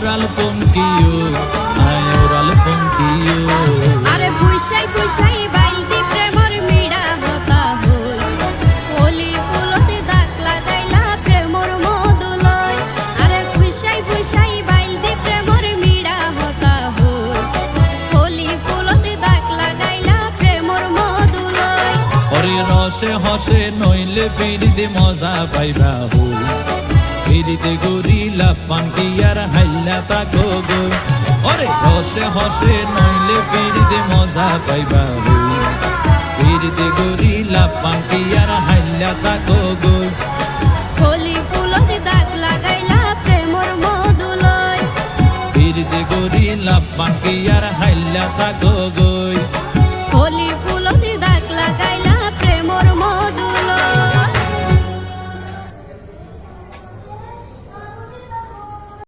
oral পঙ্কিও আয় oral পঙ্কিও আরে ফুইসাই ফুইসাই বাইলতি প্রেমর মিড়া হতা হই হলি ফুলতে দাগ লাগাইলা প্রেমর মধুলয় আরে ফুইসাই ফুইসাই বাইলতি প্রেমর মিড়া হতা হই হলি ফুলতে দাগ লাগাইলা প্রেমর মধুলয় ওরে রসে হসে নইলে ফিরিতে মজা পাইবা হই ফিরিতে গরিলা পাঙ্কিয়ার হাইলা তাকো গো ওরে রসে হসে নইলে ফিরিতে মজা পাইবা হই ফিরিতে গরিলা পাঙ্কিয়ার হাইলা তাকো গো হলি ফুলতে দাগ লাগাইলা প্রেমর মধুলয় ফিরিতে গরিলা পাঙ্কিয়ার হাইলা তাকো গো